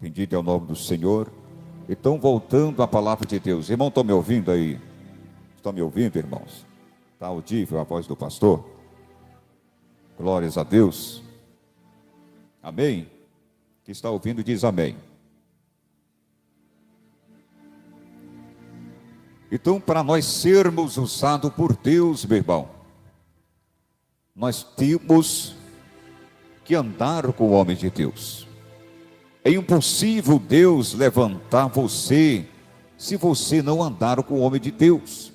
Bendito é o nome do Senhor. Então, voltando à palavra de Deus. Irmão, estão me ouvindo aí? Estão me ouvindo, irmãos? Está audível a voz do pastor? Glórias a Deus. Amém? Quem está ouvindo diz amém. Então, para nós sermos usados por Deus, meu irmão, nós temos que andar com o homem de Deus. É impossível Deus levantar você se você não andar com o homem de Deus.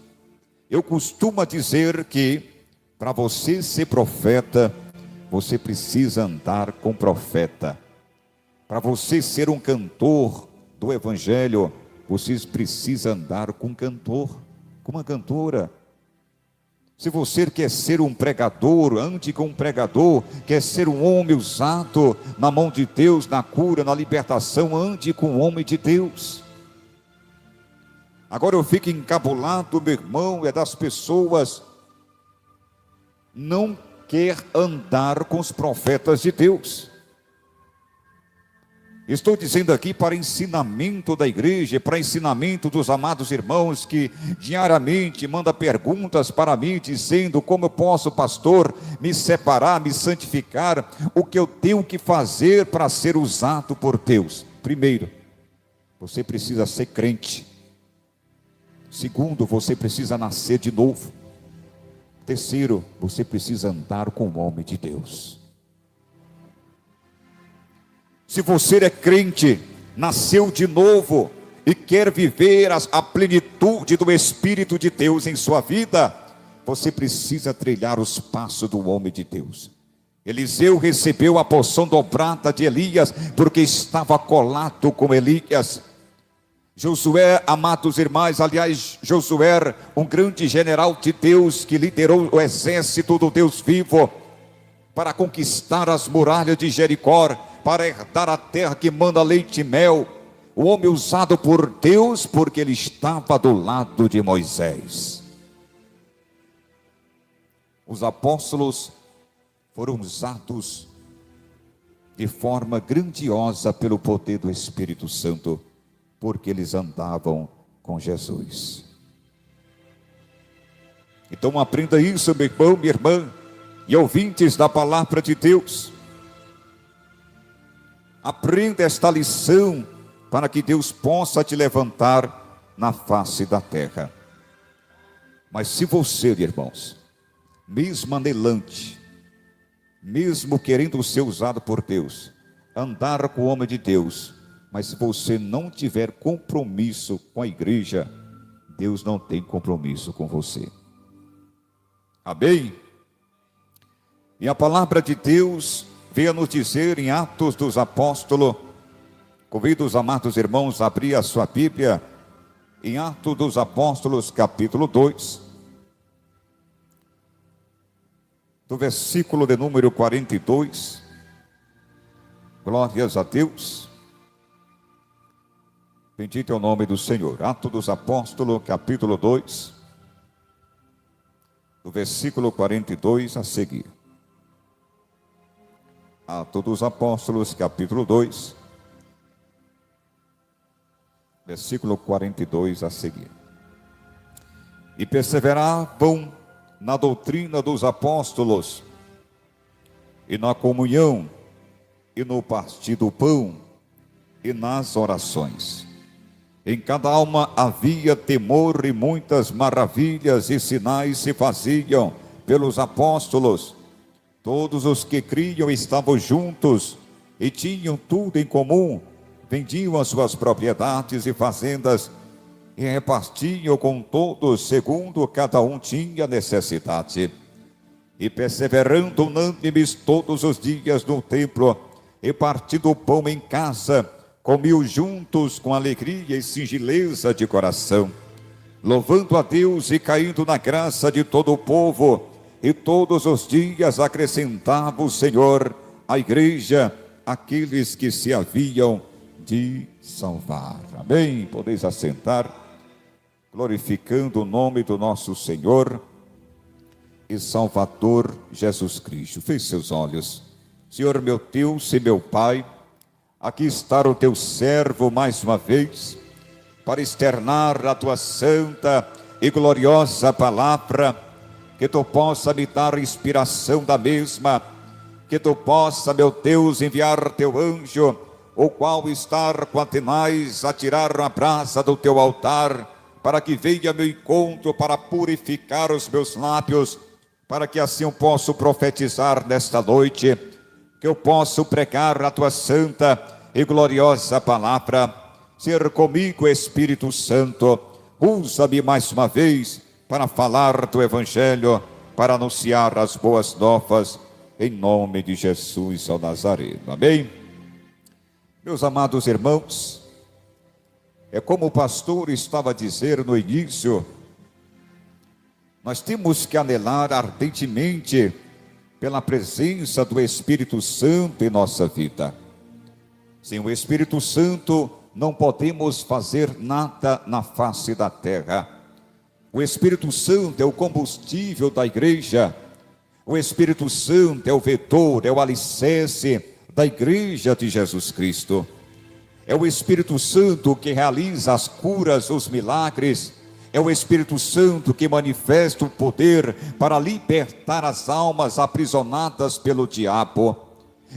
Eu costumo dizer que para você ser profeta, você precisa andar com profeta. Para você ser um cantor do evangelho, você precisa andar com um cantor, com uma cantora. Se você quer ser um pregador, ande com um pregador. Quer ser um homem usado na mão de Deus, na cura, na libertação, ande com o homem de Deus. Agora eu fico encabulado, meu irmão, é das pessoas não quer andar com os profetas de Deus. Estou dizendo aqui para ensinamento da igreja, para ensinamento dos amados irmãos que diariamente manda perguntas para mim, dizendo como eu posso, pastor, me separar, me santificar, o que eu tenho que fazer para ser usado por Deus. Primeiro, você precisa ser crente. Segundo, você precisa nascer de novo. Terceiro, você precisa andar com o homem de Deus. Se você é crente, nasceu de novo e quer viver a plenitude do Espírito de Deus em sua vida, você precisa trilhar os passos do homem de Deus. Eliseu recebeu a porção dobrada de Elias, porque estava colado com Elias. Josué, amados irmãos, aliás, Josué, um grande general de Deus, que liderou o exército do Deus vivo, para conquistar as muralhas de Jericó, para herdar a terra que manda leite e mel. O homem usado por Deus, porque ele estava do lado de Moisés. Os apóstolos foram usados de forma grandiosa pelo poder do Espírito Santo, porque eles andavam com Jesus. Então aprenda isso, meu irmão, minha irmã, e ouvintes da palavra de Deus. Aprenda esta lição para que Deus possa te levantar na face da terra. Mas se você, irmãos, mesmo anelante, mesmo querendo ser usado por Deus, andar com o homem de Deus, mas se você não tiver compromisso com a igreja, Deus não tem compromisso com você. Amém? E a palavra de Deus veio nos dizer em Atos dos Apóstolos, convido os amados irmãos a abrir a sua Bíblia, em Atos dos Apóstolos, capítulo 2, do versículo de número 42, glórias a Deus, bendito é o nome do Senhor. Atos dos Apóstolos, capítulo 2, do versículo 42 a seguir. Atos dos Apóstolos, capítulo 2, versículo 42 a seguir. E perseveravam na doutrina dos apóstolos, e na comunhão, e no partir do pão, e nas orações. Em cada alma havia temor, e muitas maravilhas e sinais se faziam pelos apóstolos. Todos os que criam estavam juntos e tinham tudo em comum, vendiam as suas propriedades e fazendas e repartiam com todos segundo cada um tinha necessidade. E perseverando unânimes todos os dias no templo e partindo o pão em casa, comiam juntos com alegria e singeleza de coração, louvando a Deus e caindo na graça de todo o povo. E todos os dias acrescentava o Senhor à igreja aqueles que se haviam de salvar. Amém? Podeis assentar, glorificando o nome do nosso Senhor e Salvador Jesus Cristo. Feche seus olhos. Senhor meu Deus e meu Pai, aqui está o teu servo mais uma vez, para externar a tua santa e gloriosa palavra, que tu possa me dar inspiração da mesma, que tu possa, meu Deus, enviar teu anjo, o qual estar com Atenais a tirar a brasa do teu altar, para que venha meu encontro, para purificar os meus lábios, para que assim eu possa profetizar nesta noite, que eu possa pregar a tua santa e gloriosa palavra. Ser comigo, Espírito Santo, usa-me mais uma vez para falar do Evangelho, para anunciar as boas novas, em nome de Jesus ao Nazareno. Amém? Meus amados irmãos, é como o pastor estava a dizer no início, nós temos que anelar ardentemente pela presença do Espírito Santo em nossa vida. Sem o Espírito Santo não podemos fazer nada na face da terra. O Espírito Santo é o combustível da igreja. O Espírito Santo é o vetor, é o alicerce da igreja de Jesus Cristo. É o Espírito Santo que realiza as curas, os milagres. É o Espírito Santo que manifesta o poder para libertar as almas aprisionadas pelo diabo.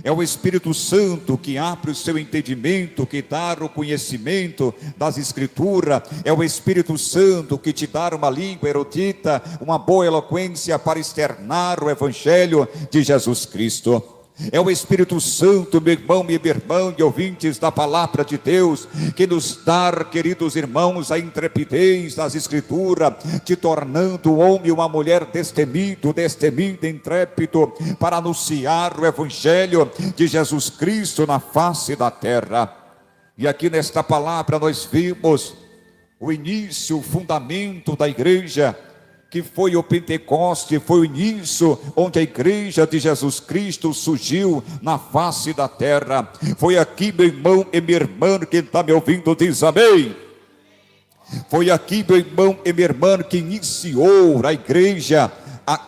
É o Espírito Santo que abre o seu entendimento, que dá o conhecimento das Escrituras. É o Espírito Santo que te dá uma língua erudita, uma boa eloquência para externar o Evangelho de Jesus Cristo. É o Espírito Santo, meu irmão e minha irmã, e ouvintes da palavra de Deus, que nos dá, queridos irmãos, a intrepidez das Escrituras, te tornando um homem e uma mulher destemido, intrépido, para anunciar o Evangelho de Jesus Cristo na face da terra. E aqui nesta palavra nós vimos o início, o fundamento da igreja, que foi o Pentecoste, foi o início onde a igreja de Jesus Cristo surgiu na face da terra. Foi aqui, meu irmão e minha irmã, quem está me ouvindo diz amém. Foi aqui, meu irmão e minha irmã, que iniciou a igreja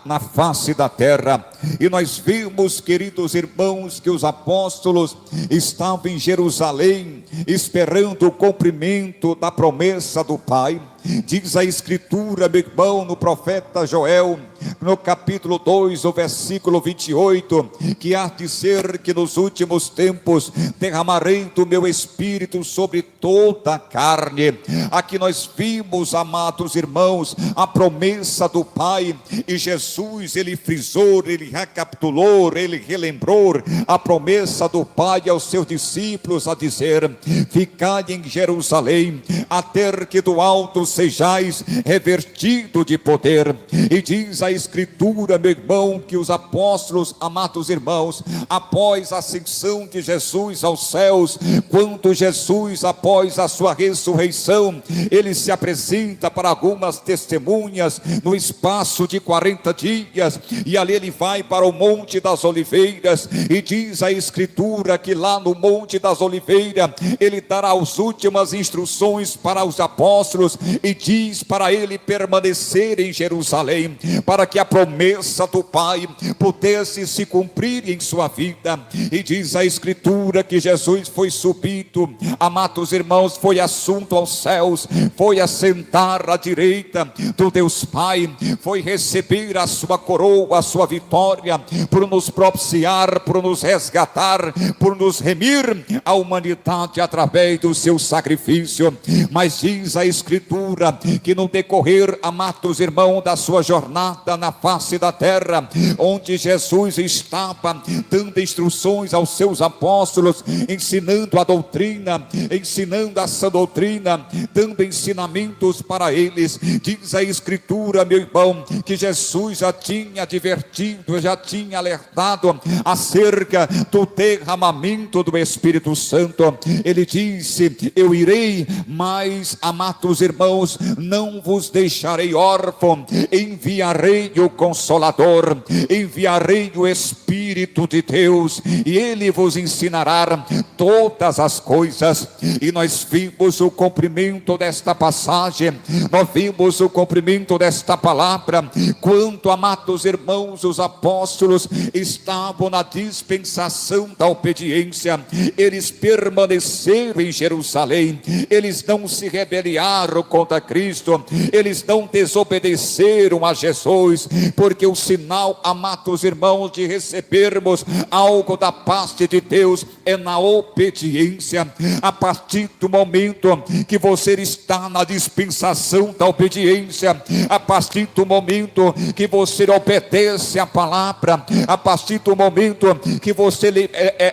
na face da terra. E nós vimos, queridos irmãos, que os apóstolos estavam em Jerusalém, esperando o cumprimento da promessa do Pai. Diz a Escritura, meu irmão, no profeta Joel, no capítulo 2, o versículo 28, que há de ser que nos últimos tempos derramarei do meu Espírito sobre toda a carne. Aqui nós vimos, amados irmãos, a promessa do Pai, e Jesus, ele frisou, ele recapitulou, ele relembrou a promessa do Pai aos seus discípulos, a dizer: ficai em Jerusalém, até que do alto sejais revertido de poder. E diz a Escritura, meu irmão, que os apóstolos, amados irmãos, após a ascensão de Jesus aos céus, quando Jesus, após a sua ressurreição, ele se apresenta para algumas testemunhas no espaço de 40 dias, e ali ele vai para o Monte das Oliveiras, e diz a Escritura que lá no Monte das Oliveiras ele dará as últimas instruções para os apóstolos, e diz para ele permanecer em Jerusalém, para que a promessa do Pai pudesse se cumprir em sua vida. E diz a Escritura que Jesus foi subido, amados irmãos, foi assunto aos céus, foi assentar à direita do Deus Pai, foi receber a sua coroa, a sua vitória, por nos propiciar, por nos resgatar, por nos remir a humanidade através do seu sacrifício. Mas diz a Escritura que no decorrer, amados irmãos, da sua jornada na face da terra, onde Jesus estava dando instruções aos seus apóstolos, ensinando a doutrina, ensinando a sã doutrina, dando ensinamentos para eles, diz a Escritura, meu irmão, que Jesus já tinha advertido, já tinha alertado acerca do derramamento do Espírito Santo. Ele disse: eu irei, mas, amados irmãos, não vos deixarei órfão, enviarei o Consolador, enviarei o Espírito Espírito de Deus, e Ele vos ensinará todas as coisas. E nós vimos o cumprimento desta passagem, nós vimos o cumprimento desta palavra, quanto, amados irmãos, os apóstolos estavam na dispensação da obediência. Eles permaneceram em Jerusalém, eles não se rebelaram contra Cristo, eles não desobedeceram a Jesus, porque o sinal, amados irmãos, de recebermos algo da parte de Deus é na obediência. A partir do momento que você está na dispensação da obediência, a partir do momento que você obedece a palavra, a partir do momento que você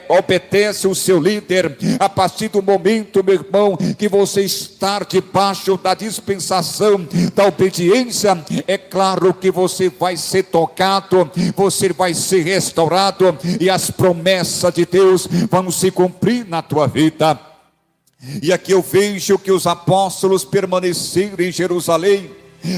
obedece o seu líder, a partir do momento, meu irmão, que você está debaixo da dispensação da obediência, é claro que você vai ser tocado, você vai ser restaurado, e as promessas de Deus vão se cumprir na tua vida. E aqui eu vejo que os apóstolos permaneceram em Jerusalém,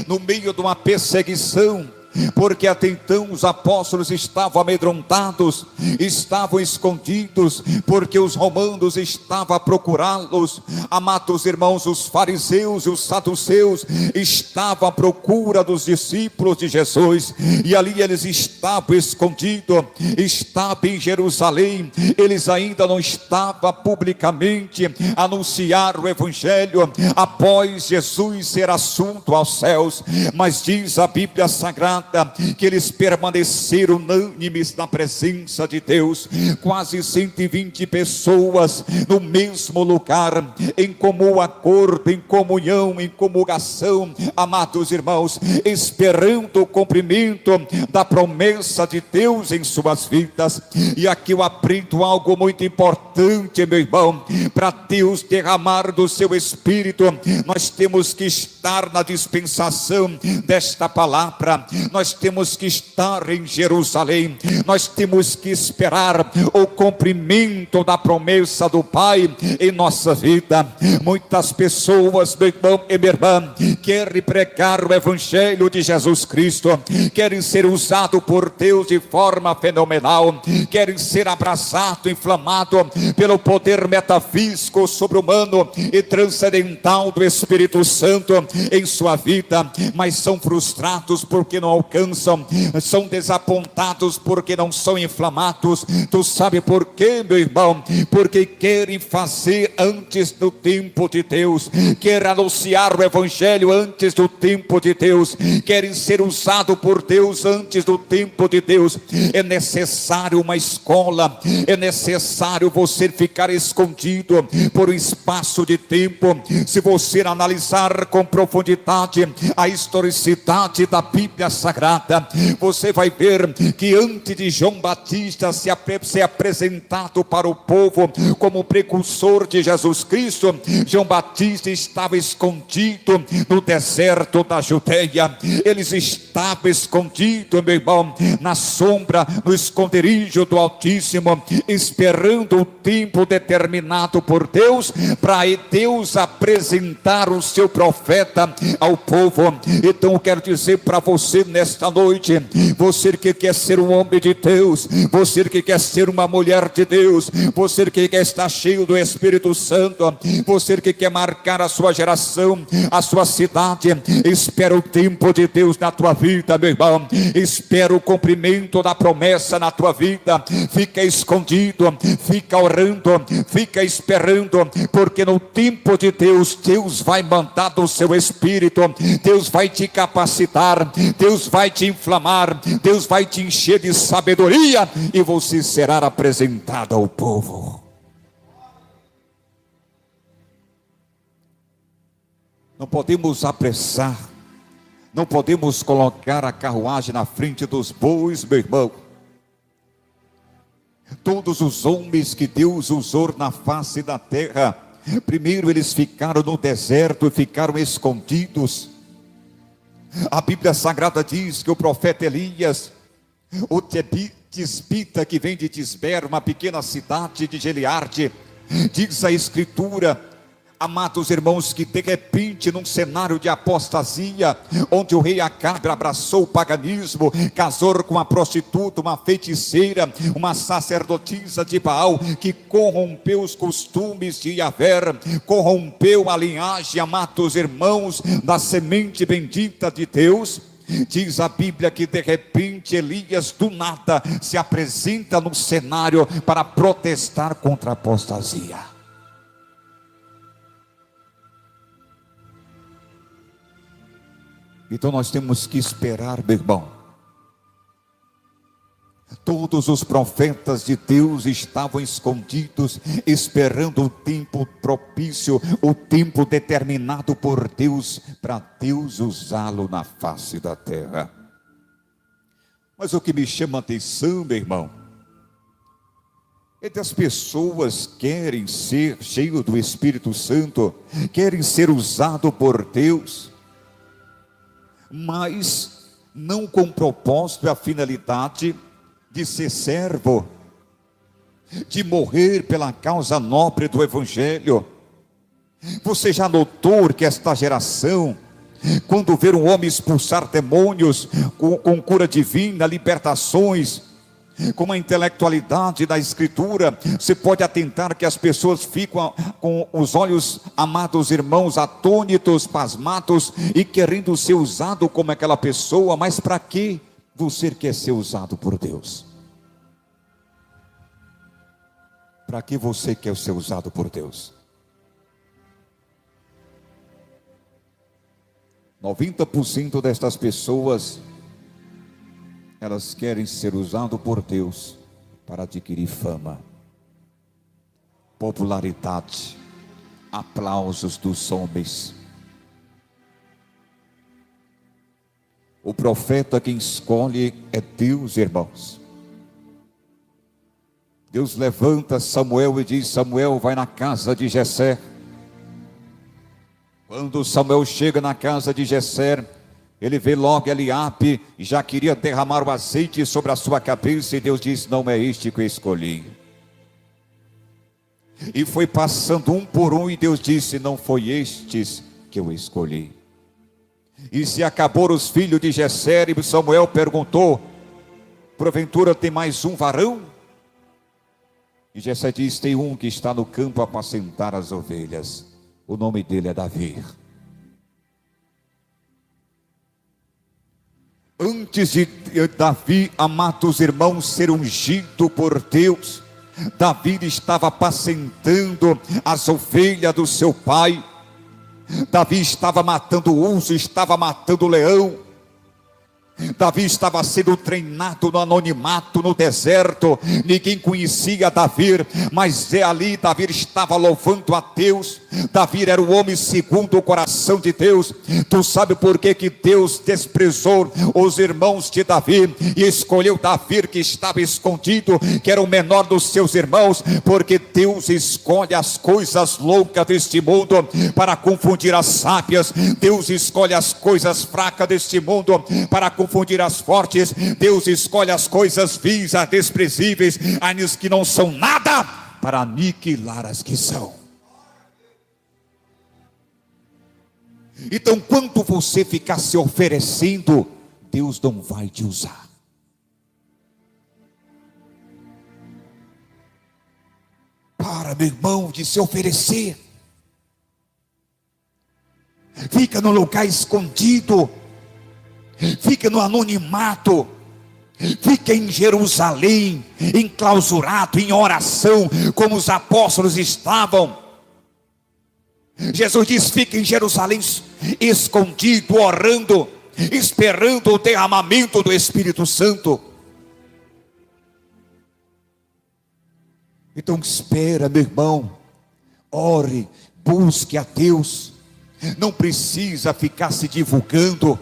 no meio de uma perseguição, porque até então os apóstolos estavam amedrontados, estavam escondidos, porque os romanos estavam a procurá-los. Amados irmãos, os fariseus e os saduceus estavam à procura dos discípulos de Jesus, e ali eles estavam escondidos, estavam em Jerusalém. Eles ainda não estavam publicamente a anunciar o evangelho após Jesus ser assunto aos céus, mas diz a Bíblia Sagrada que eles permaneceram unânimes na presença de Deus, quase 120 pessoas no mesmo lugar, em comum acordo, em comunhão, em comungação, amados irmãos, esperando o cumprimento da promessa de Deus em suas vidas. E aqui eu aprendo algo muito importante, meu irmão: para Deus derramar do seu Espírito, nós temos que estar na dispensação desta palavra, nós temos que estar em Jerusalém, nós temos que esperar o cumprimento da promessa do Pai em nossa vida. Muitas pessoas, meu irmão e minha irmã, querem pregar o Evangelho de Jesus Cristo, querem ser usados por Deus de forma fenomenal, querem ser abraçados, inflamados pelo poder metafísico, sobre-humano e transcendental do Espírito Santo em sua vida, mas são frustrados porque não alcançam, são desapontados porque não são inflamados. Tu sabe por quê, meu irmão? Porque querem fazer antes do tempo de Deus, querem anunciar o Evangelho antes do tempo de Deus, querem ser usados por Deus antes do tempo de Deus. É necessário uma escola, é necessário você ficar escondido por um espaço de tempo. Se você analisar com profundidade a historicidade da Bíblia Sagrada, você vai ver que antes de João Batista ser apresentado para o povo como precursor de Jesus Cristo, João Batista estava escondido no deserto da Judeia. Eles estavam escondidos, meu irmão, na sombra, no esconderijo do Altíssimo, esperando o tempo determinado por Deus, para Deus apresentar o seu profeta ao povo. Então eu quero dizer para você nesta noite, você que quer ser um homem de Deus, você que quer ser uma mulher de Deus, você que quer estar cheio do Espírito Santo, você que quer marcar a sua geração, a sua cidade, espera o tempo de Deus na tua vida, meu irmão, espera o cumprimento da promessa na tua vida. Fica escondido, fica orando, fica esperando, porque no tempo de Deus, Deus vai mandar do seu Espírito, Deus vai te capacitar, Deus vai te inflamar, Deus vai te encher de sabedoria, e você será apresentado ao povo. Não podemos apressar, não podemos colocar a carruagem na frente dos bois, meu irmão. Todos os homens que Deus usou na face da terra, primeiro eles ficaram no deserto e ficaram escondidos. A Bíblia Sagrada diz que o profeta Elias, o tisbita que vem de Tisber, uma pequena cidade de Gileade, diz a Escritura, Amados irmãos, que de repente num cenário de apostasia, onde o rei Acabe abraçou o paganismo, casou com uma prostituta, uma feiticeira, uma sacerdotisa de Baal, que corrompeu os costumes de Yahvé, corrompeu a linhagem, amados irmãos, da semente bendita de Deus. Diz a Bíblia que de repente Elias do nada se apresenta no cenário para protestar contra a apostasia. Então nós temos que esperar, meu irmão. Todos os profetas de Deus estavam escondidos, esperando o tempo propício, o tempo determinado por Deus, para Deus usá-lo na face da terra. Mas o que me chama a atenção, meu irmão, é que as pessoas querem ser cheios do Espírito Santo, querem ser usados por Deus, mas não com o propósito e a finalidade de ser servo, de morrer pela causa nobre do Evangelho. Você já notou que esta geração, quando vê um homem expulsar demônios com cura divina, libertações, com a intelectualidade da Escritura, você pode atentar que as pessoas ficam com os olhos, amados irmãos, atônitos, pasmados e querendo ser usado como aquela pessoa. Mas para que você quer ser usado por Deus? Para que você quer ser usado por Deus? 90% destas pessoas, elas querem ser usadas por Deus para adquirir fama, popularidade, aplausos dos homens. O profeta quem escolhe é Deus, irmãos. Deus levanta Samuel e diz: Samuel, vai na casa de Jessé. Quando Samuel chega na casa de Jessé, ele vê logo Eliabe e já queria derramar o azeite sobre a sua cabeça, e Deus disse: não é este que eu escolhi. E foi passando um por um, e Deus disse: não foi estes que eu escolhi. E se acabaram os filhos de Jessé, e Samuel perguntou: porventura tem mais um varão? E Jessé diz: tem um que está no campo a apacentar as ovelhas, o nome dele é Davi. Antes de Davi, amados irmãos, ser ungido por Deus, Davi estava apacentando as ovelhas do seu pai. Davi estava matando o urso, estava matando o leão. Davi estava sendo treinado no anonimato, no deserto. Ninguém conhecia Davi, mas ali Davi estava louvando a Deus. Davi era o homem segundo o coração de Deus. Tu sabe por que Deus desprezou os irmãos de Davi e escolheu Davi, que estava escondido, que era o menor dos seus irmãos? Porque Deus escolhe as coisas loucas deste mundo para confundir as sábias. Deus escolhe as coisas fracas deste mundo para confundir as fortes. Deus escolhe as coisas vis, as desprezíveis, as que não são nada, para aniquilar as que são. Então, quando você ficar se oferecendo, Deus não vai te usar. Para, meu irmão, de se oferecer. Fica no lugar escondido. Fica no anonimato. Fica em Jerusalém, enclausurado, em oração, como os apóstolos estavam. Jesus diz: fica em Jerusalém escondido, orando, esperando o derramamento do Espírito Santo. Então espera, meu irmão, ore, busque a Deus. Não precisa ficar se divulgando,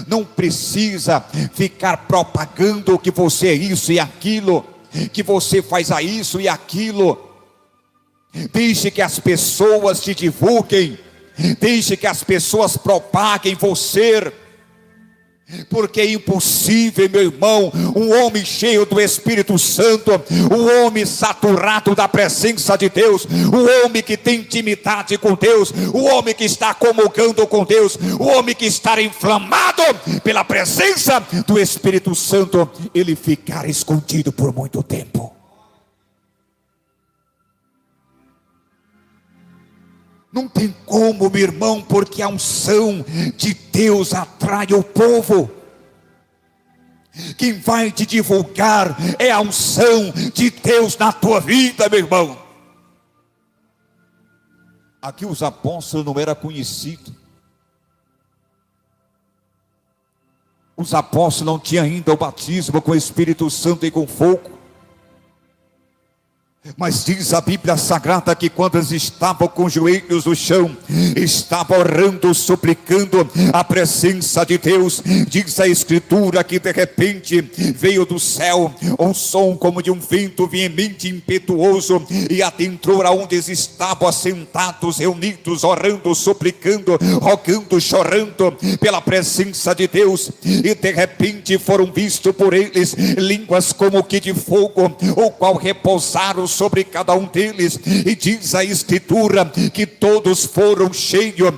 não precisa ficar propagando que você é isso e aquilo, que você faz isso e aquilo. Deixe que as pessoas te divulguem, deixe que as pessoas propaguem você. Porque é impossível, meu irmão, um homem cheio do Espírito Santo, um homem saturado da presença de Deus, um homem que tem intimidade com Deus, um homem que está comungando com Deus, um homem que está inflamado pela presença do Espírito Santo, ele ficar escondido por muito tempo. Não tem como, meu irmão, porque a unção de Deus atrai o povo. Quem vai te divulgar é a unção de Deus na tua vida, meu irmão. Aqui os apóstolos não eram conhecidos. Os apóstolos não tinham ainda o batismo com o Espírito Santo e com fogo. Mas diz a Bíblia Sagrada que quando eles estavam com os joelhos no chão, estavam orando, suplicando a presença de Deus, diz a Escritura que de repente veio do céu um som como de um vento veemente, impetuoso, e adentrou aonde eles estavam assentados, reunidos, orando, suplicando, rogando, chorando pela presença de Deus. E de repente foram vistos por eles línguas como que de fogo, o qual repousaram sobre cada um deles, e diz a Escritura que todos foram cheios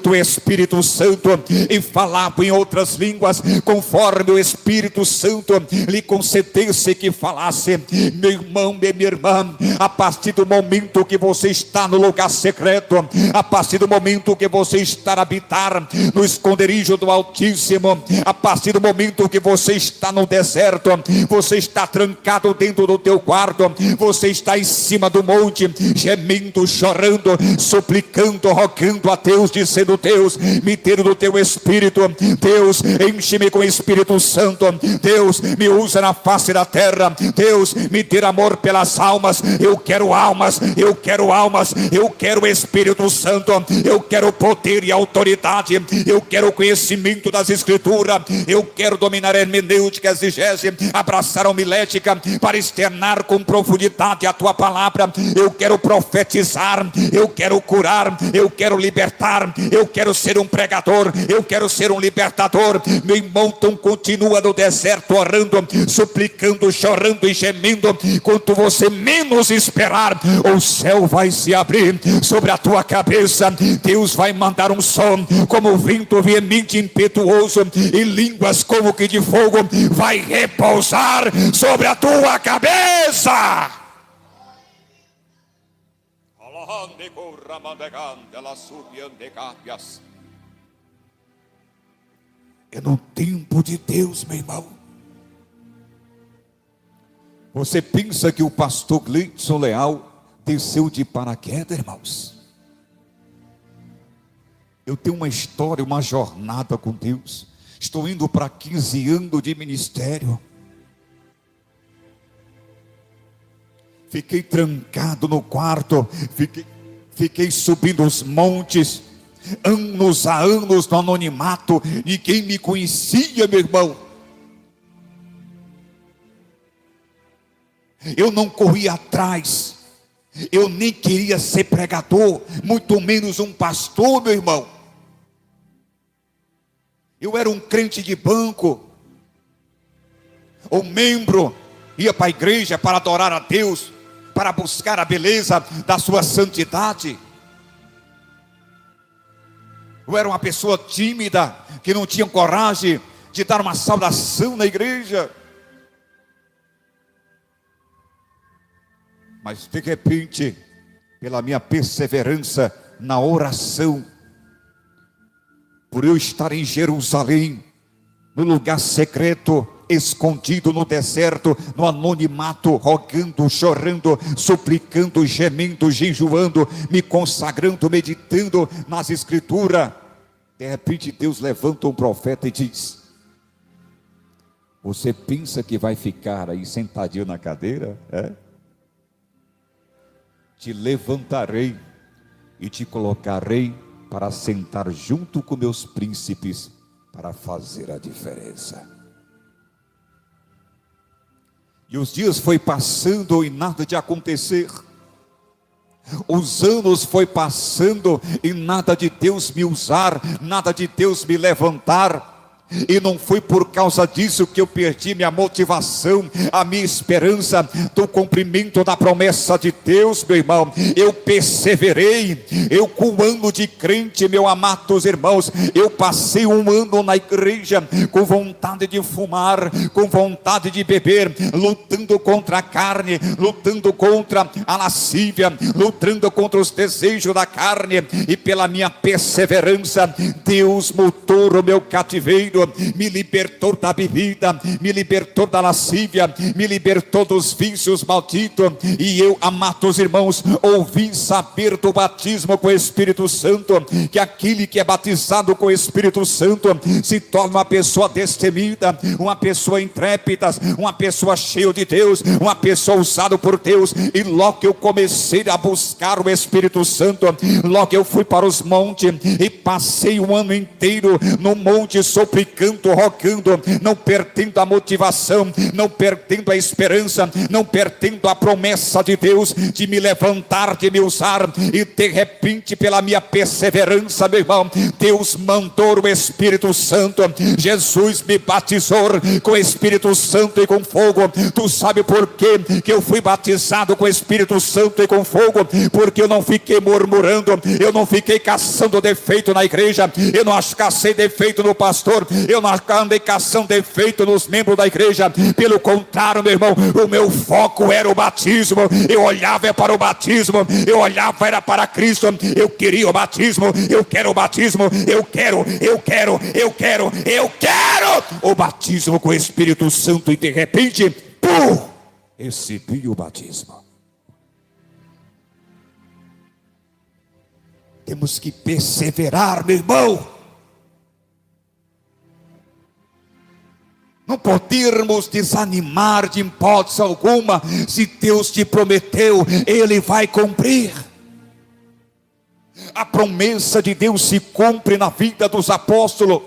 do Espírito Santo, e falavam em outras línguas, conforme o Espírito Santo lhe concedesse que falasse. Meu irmão e minha irmã, a partir do momento que você está no lugar secreto, a partir do momento que você está a habitar no esconderijo do Altíssimo, a partir do momento que você está no deserto, você está trancado dentro do teu quarto, você está em cima do monte, gemendo, chorando, suplicando, rogando a Deus, dizendo: Deus, me tira do teu Espírito, Deus, enche-me com o Espírito Santo, Deus, me usa na face da terra, Deus, me tira amor pelas almas, eu quero almas, eu quero almas, eu quero o Espírito Santo, eu quero poder e autoridade, eu quero o conhecimento das Escrituras, eu quero dominar a hermenêutica, a exegese, abraçar a homilética, para externar com profundidade a tua palavra. Eu quero profetizar, eu quero curar, eu quero libertar, eu quero ser um pregador, eu quero ser um libertador. Meu irmão, então continua no deserto orando, suplicando, chorando e gemendo. Quanto você menos esperar, o céu vai se abrir sobre a tua cabeça. Deus vai mandar um som como vento veemente, impetuoso, e línguas como que de fogo vai repousar sobre a tua cabeça. É no tempo de Deus, meu irmão. Você pensa que o pastor Gleidson Leal desceu de paraquedas, irmãos? Eu tenho uma história, uma jornada com Deus. Estou indo para 15 anos de ministério. Fiquei trancado no quarto, fiquei subindo os montes, anos a anos no anonimato. Ninguém me conhecia, meu irmão. Eu não corria atrás, eu nem queria ser pregador, muito menos um pastor, meu irmão. Eu era um crente de banco, um membro, ia para a igreja para adorar a Deus, para buscar a beleza da sua santidade. Eu era uma pessoa tímida, que não tinha coragem de dar uma saudação na igreja. Mas de repente, pela minha perseverança na oração, por eu estar em Jerusalém, no lugar secreto, escondido no deserto, no anonimato, rogando, chorando, suplicando, gemendo, jejuando, me consagrando, meditando nas Escrituras, de repente Deus levanta um profeta e diz: você pensa que vai ficar aí sentadinho na cadeira? Te levantarei e te colocarei para sentar junto com meus príncipes, para fazer a diferença. E os dias foi passando e nada de acontecer. Os anos foi passando e nada de Deus me usar, nada de Deus me levantar. E não foi por causa disso que eu perdi minha motivação, a minha esperança do cumprimento da promessa de Deus, meu irmão. Eu perseverei, eu com um ano de crente, meus amados irmãos, eu passei um ano na igreja com vontade de fumar, com vontade de beber, lutando contra a carne, lutando contra a lascívia, lutando contra os desejos da carne, e pela minha perseverança, Deus mudou o meu cativeiro, me libertou da bebida, me libertou da lascívia, me libertou dos vícios malditos. E eu, amados irmãos, ouvi saber do batismo com o Espírito Santo, que aquele que é batizado com o Espírito Santo se torna uma pessoa destemida, uma pessoa intrépida, uma pessoa cheia de Deus, uma pessoa usada por Deus. E logo eu comecei a buscar o Espírito Santo, logo eu fui para os montes e passei um ano inteiro no monte suplicando, rogando, não perdendo a motivação, não perdendo a esperança, não perdendo a promessa de Deus de me levantar, de me usar. E de repente, pela minha perseverança, meu irmão, Deus mandou o Espírito Santo. Jesus me batizou com o Espírito Santo e com fogo. Tu sabe por quê que eu fui batizado com o Espírito Santo e com fogo? Porque eu não fiquei murmurando, eu não fiquei caçando defeito na igreja, eu não cacei defeito no pastor, eu não andei caçando defeito nos membros da igreja. Pelo contrário, meu irmão, o meu foco era o batismo. Eu olhava para o batismo, eu olhava era para Cristo. Eu queria o batismo, eu quero o batismo, eu quero o batismo com o Espírito Santo. E de repente, recebi o batismo. Temos que perseverar, meu irmão. Não podemos desanimar de hipótese alguma. Se Deus te prometeu, Ele vai cumprir. A promessa de Deus se cumpre na vida dos apóstolos,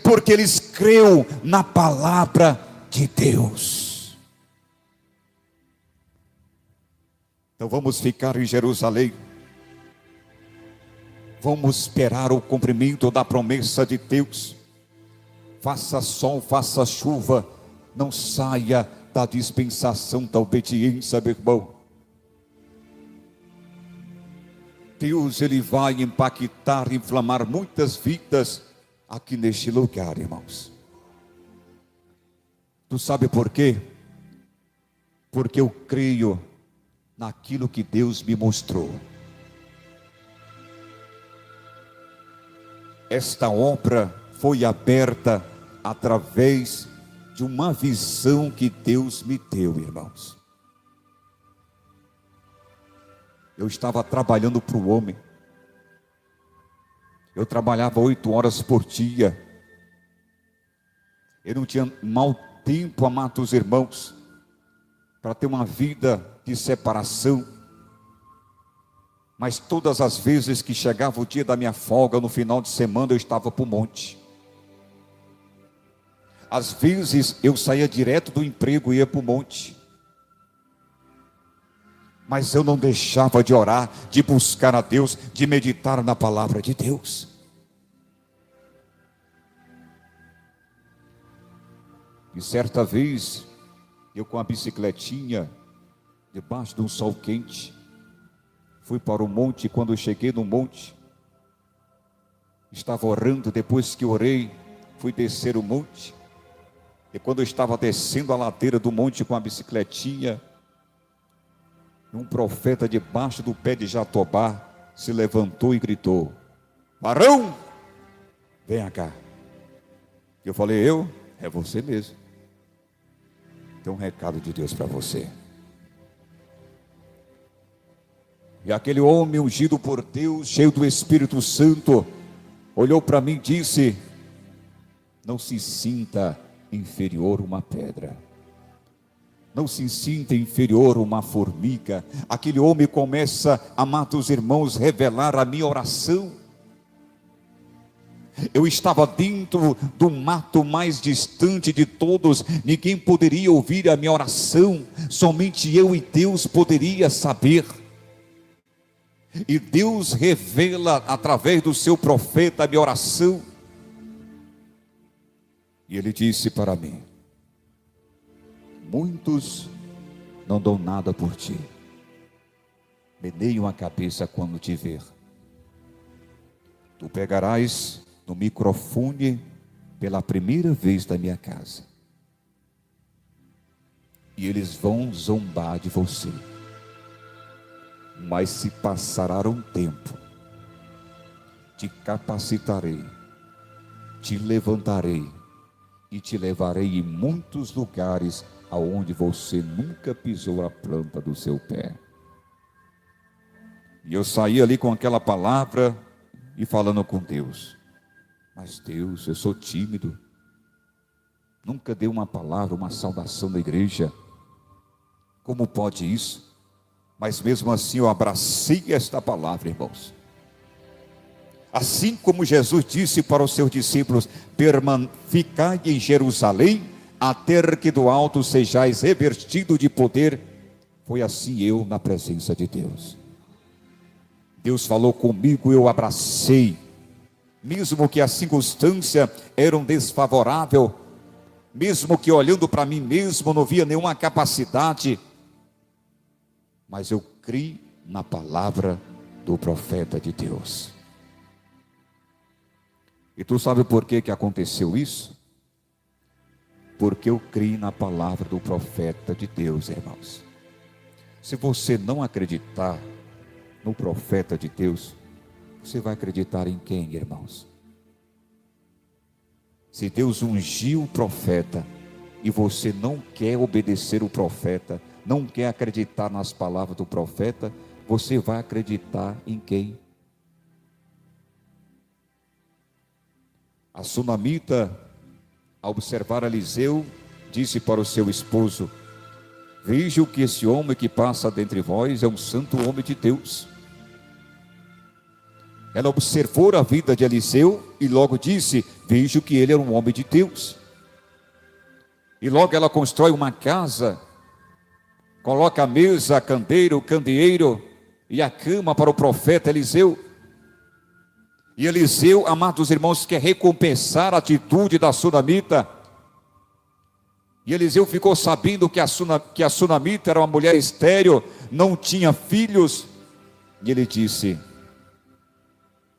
porque eles creram na palavra de Deus. Então vamos ficar em Jerusalém. Vamos esperar o cumprimento da promessa de Deus. Faça sol, faça chuva, não saia da dispensação da obediência, meu irmão. Deus, Ele vai impactar, inflamar muitas vidas aqui neste lugar, irmãos. Tu sabe por quê? Porque eu creio naquilo que Deus me mostrou. Esta obra foi aberta através de uma visão que Deus me deu, irmãos. Eu estava trabalhando para o homem. Eu trabalhava 8 horas por dia. Eu não tinha mau tempo, amados irmãos, para ter uma vida de separação. Mas todas as vezes que chegava o dia da minha folga, no final de semana, eu estava para o monte. Às vezes eu saía direto do emprego e ia para o monte. Mas eu não deixava de orar, de buscar a Deus, de meditar na palavra de Deus. E certa vez, eu com a bicicletinha, debaixo de um sol quente, fui para o monte. E quando eu cheguei no monte, estava orando. Depois que orei, fui descer o monte. E quando eu estava descendo a ladeira do monte com a bicicletinha, um profeta debaixo do pé de jatobá se levantou e gritou: varão, venha cá. Eu falei: eu? É você mesmo. Tem um recado de Deus para você. E aquele homem ungido por Deus, cheio do Espírito Santo, olhou para mim e disse: não se sinta inferior uma pedra, não se sinta inferior uma formiga. Aquele homem começa, amados irmãos, revelar a minha oração. Eu estava dentro do mato mais distante de todos, ninguém poderia ouvir a minha oração, somente eu e Deus poderia saber. E Deus revela através do seu profeta a minha oração. E ele disse para mim: muitos não dão nada por ti, meneiam a cabeça quando te ver. Tu pegarás no microfone pela primeira vez da minha casa, e eles vão zombar de você. Mas se passará um tempo, te capacitarei, te levantarei e te levarei em muitos lugares aonde você nunca pisou a planta do seu pé. E eu saí ali com aquela palavra e falando com Deus: mas Deus, eu sou tímido, nunca dei uma palavra, uma saudação da igreja, como pode isso? Mas mesmo assim eu abracei esta palavra, irmãos. Assim como Jesus disse para os seus discípulos: ficai em Jerusalém, até que do alto sejais revestido de poder. Foi assim eu na presença de Deus. Deus falou comigo, eu abracei. Mesmo que a circunstância era desfavorável, mesmo que olhando para mim mesmo não via nenhuma capacidade, mas eu criei na palavra do profeta de Deus. E tu sabe por que aconteceu isso? Porque eu criei na palavra do profeta de Deus, irmãos. Se você não acreditar no profeta de Deus, você vai acreditar em quem, irmãos? Se Deus ungiu o profeta e você não quer obedecer o profeta, não quer acreditar nas palavras do profeta, você vai acreditar em quem? A sunamita, ao observar Eliseu, disse para o seu esposo: veja que esse homem que passa dentre vós é um santo homem de Deus. Ela observou a vida de Eliseu e logo disse: veja que ele era um homem de Deus. E logo ela constrói uma casa, coloca a mesa, candeeiro e a cama para o profeta Eliseu. E Eliseu, amados irmãos, quer recompensar a atitude da sunamita. E Eliseu ficou sabendo que a sunamita era uma mulher estéril, não tinha filhos. E ele disse: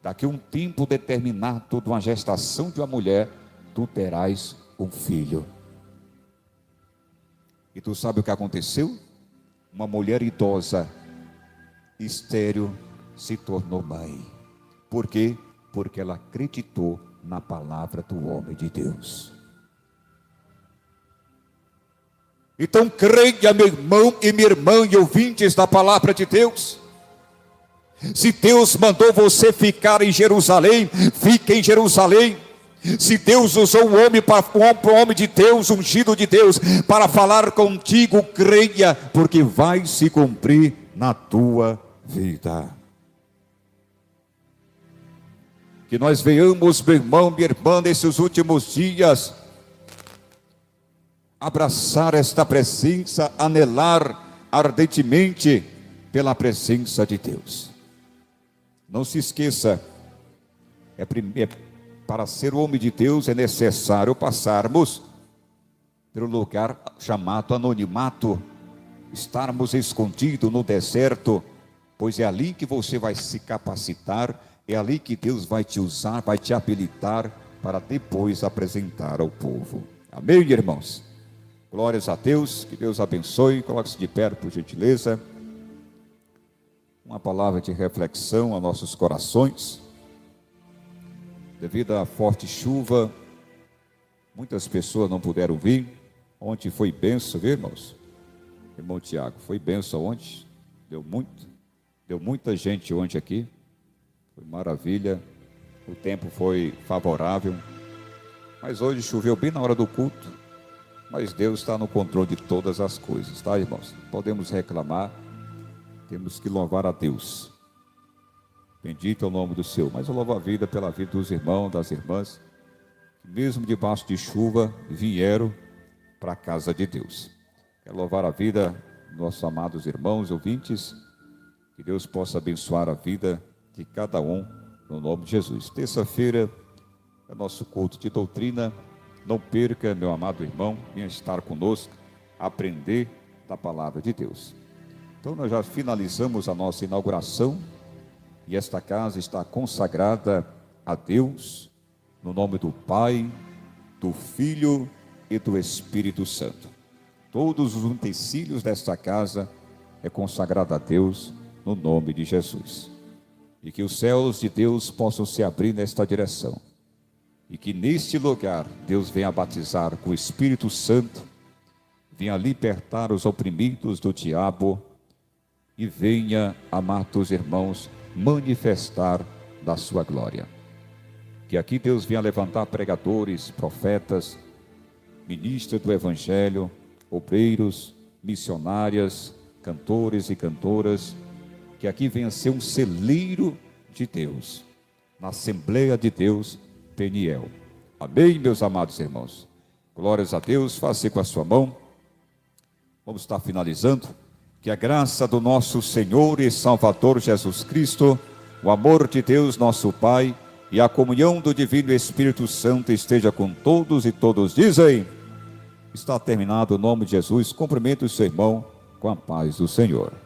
daqui a um tempo determinado de uma gestação de uma mulher, tu terás um filho. E tu sabe o que aconteceu? Uma mulher idosa, estéril, se tornou mãe. Por quê? Porque ela acreditou na palavra do homem de Deus. Então creia, meu irmão e minha irmã e ouvintes da palavra de Deus. Se Deus mandou você ficar em Jerusalém, fique em Jerusalém. Se Deus usou um homem de Deus, ungido de Deus, para falar contigo, creia, porque vai se cumprir na tua vida. Que nós venhamos, meu irmão, minha irmã, nesses últimos dias, abraçar esta presença, anelar ardentemente pela presença de Deus. Não se esqueça, para ser homem de Deus é necessário passarmos pelo lugar chamado anonimato, estarmos escondidos no deserto, pois é ali que você vai se capacitar, é ali que Deus vai te usar, vai te habilitar para depois apresentar ao povo. Amém, irmãos? Glórias a Deus, que Deus abençoe. Coloque-se de pé, por gentileza. Uma palavra de reflexão a nossos corações. Devido à forte chuva, muitas pessoas não puderam vir. Ontem foi bênção, viu, irmãos? Irmão Tiago, foi bênção ontem. Deu muita gente ontem aqui. Foi maravilha. O tempo foi favorável. Mas hoje choveu bem na hora do culto. Mas Deus está no controle de todas as coisas, tá, irmãos? Podemos reclamar, temos que louvar a Deus. Bendito é o nome do Senhor. Mas eu louvo a vida pela vida dos irmãos, das irmãs, que mesmo debaixo de chuva, vieram para a casa de Deus. Quero louvar a vida dos nossos amados irmãos, ouvintes, Que Deus possa abençoar a vida de cada um, no nome de Jesus. Terça-feira é nosso culto de doutrina. Não perca, meu amado irmão, venha estar conosco, aprender da palavra de Deus. Então, nós já finalizamos a nossa inauguração e esta casa está consagrada a Deus, no nome do Pai, do Filho e do Espírito Santo. Todos os utensílios desta casa é consagrado a Deus, no nome de Jesus. E que os céus de Deus possam se abrir nesta direção. E que neste lugar Deus venha batizar com o Espírito Santo, venha libertar os oprimidos do diabo e venha, amados irmãos, manifestar da sua glória. Que aqui Deus venha levantar pregadores, profetas, ministros do Evangelho, obreiros, missionárias, cantores e cantoras, que aqui venha ser um celeiro de Deus, na Assembleia de Deus, Peniel. Amém, meus amados irmãos? Glórias a Deus. Faça com a sua mão. Vamos estar finalizando. Que a graça do nosso Senhor e Salvador Jesus Cristo, o amor de Deus nosso Pai e a comunhão do Divino Espírito Santo esteja com todos e todos dizem. Está terminado o nome de Jesus. Cumprimento o seu irmão com a paz do Senhor.